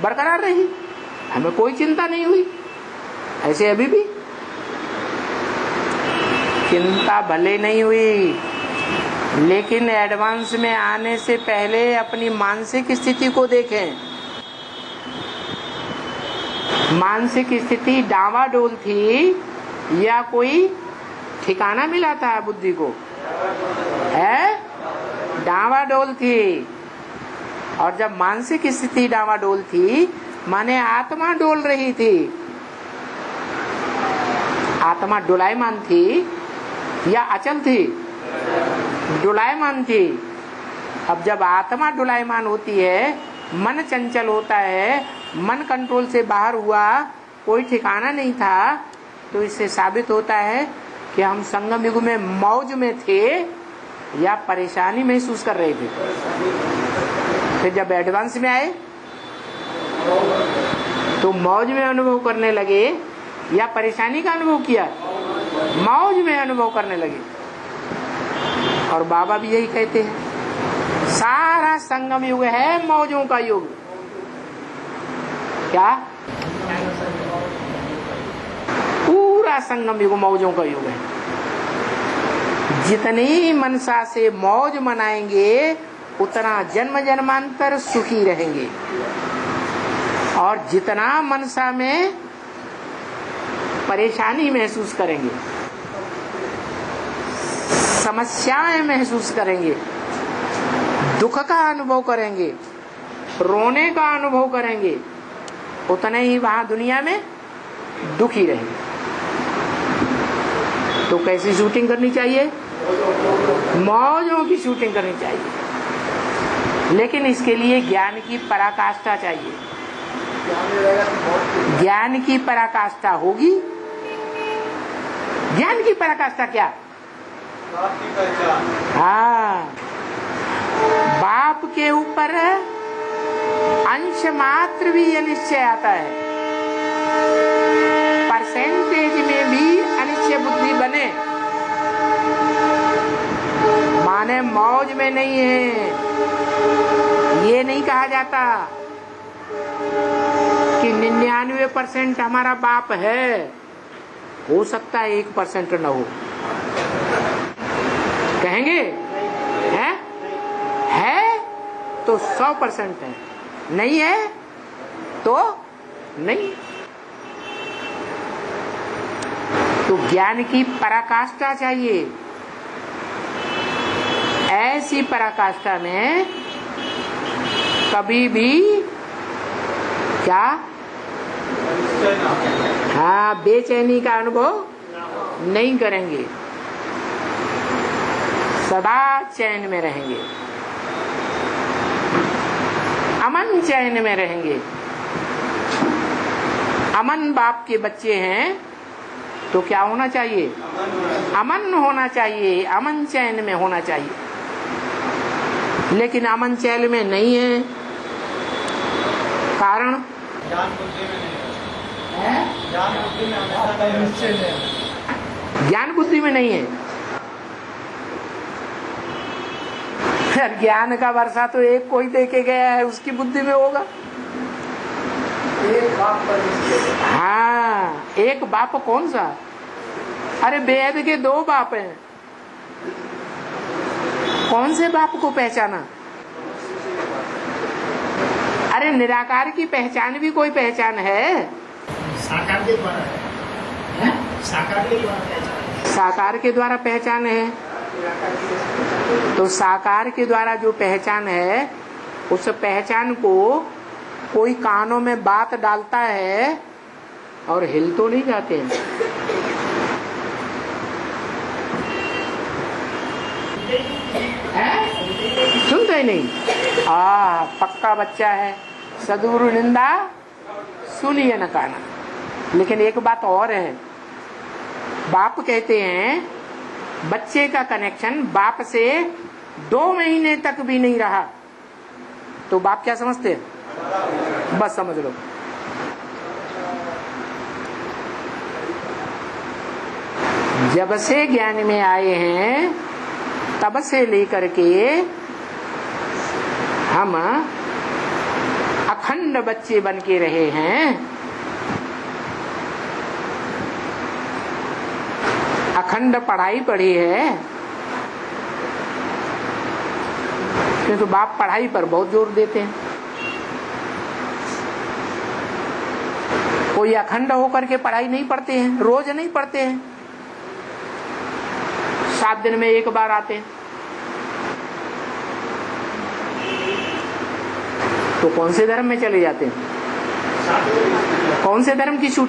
बरकरार रही, हमें कोई चिंता नहीं हुई। ऐसे अभी भी चिंता भले नहीं हुई, लेकिन एडवांस में आने से पहले अपनी मानसिक स्थिति को देखें। मानसिक स्थिति डावाडोल थी या कोई ठिकाना मिला था बुद्धि को? है, डावाडोल थी। और जब मानसिक स्थिति डावाडोल थी, माने आत्मा डोल रही थी। आत्मा डोलायमान थी या अचल थी? डोलायमान थी। अब जब आत्मा डोलायमान होती है, मन चंचल होता है, मन कंट्रोल से बाहर हुआ, कोई ठिकाना नहीं था, तो इससे साबित होता है कि हम संगम युग में मौज में थे या परेशानी महसूस कर रहे थे। फिर जब एडवांस में आए तो मौज में अनुभव करने लगे या परेशानी का अनुभव किया? मौज में अनुभव करने लगे। और बाबा भी यही कहते हैं, सारा संगम युग है मौजों का युग। क्या? पूरा संगम युग मौजों का युग है। जितनी मनसा से मौज मनाएंगे, उतना जन्म जन्मांतर सुखी रहेंगे। और जितना मनसा में परेशानी महसूस करेंगे, समस्याएं महसूस करेंगे, दुख का अनुभव करेंगे, रोने का अनुभव करेंगे, उतने ही वहां दुनिया में दुखी रहेंगे। तो कैसी शूटिंग करनी चाहिए? मौजों की शूटिंग करनी चाहिए। लेकिन इसके लिए ज्ञान की पराकाष्ठा चाहिए। ज्ञान की पराकाष्ठा होगी। ज्ञान की पराकाष्ठा क्या? हाँ, बाप के ऊपर अंश मात्र भी अनिश्चय आता है, परसेंटेज में भी अनिश्चय बुद्धि बने, माने मौज में नहीं है। ये नहीं कहा जाता कि 99% हमारा बाप है, हो सकता है 1% न हो। कहेंगे है तो 100% है, नहीं है तो नहीं। तो ज्ञान की पराकाष्ठा चाहिए। ऐसी पराकाष्ठा में कभी भी क्या? हाँ, बेचैनी का अनुभव नहीं करेंगे, सदा चैन में रहेंगे, अमन चैन में रहेंगे। अमन बाप के बच्चे हैं तो क्या होना चाहिए? अमन होना चाहिए, अमन चैन में होना चाहिए। लेकिन अमन चैन में नहीं है, कारण ज्ञान बुद्धि में नहीं है। ज्ञान का वर्षा तो एक कोई देके गया है, उसकी बुद्धि में होगा। एक बाप पर। हाँ, एक बाप कौन सा? अरे वेद के 2 बाप हैं। कौन से बाप को पहचाना? अरे निराकार की पहचान भी कोई पहचान है? साकार के द्वारा है? साकार के द्वारा पहचान। साकार के द्वारा पहचान है। तो साकार के द्वारा जो पहचान है, उस पहचान को कोई कानों में बात डालता है और हिल तो नहीं जाते हैं। सुनते ही नहीं। पक्का बच्चा है, सदगुरु निंदा सुनिए न काना। लेकिन एक बात और है, बाप कहते हैं बच्चे का कनेक्शन बाप से 2 महीने तक भी नहीं रहा तो बाप क्या समझते हैं? बस समझ लो। जब से ज्ञान में आए हैं तब से लेकर के हम अखंड बच्चे बन के रहे हैं, अखंड पढ़ाई पढ़ी है, तो बाप पढ़ाई पर बहुत जोर देते हैं। कोई अखंड होकर के पढ़ाई नहीं पढ़ते हैं, रोज नहीं पढ़ते हैं, 7 दिन में एक बार आते हैं। तो कौन से धर्म में चले जाते हैं? कौन से धर्म की छूटी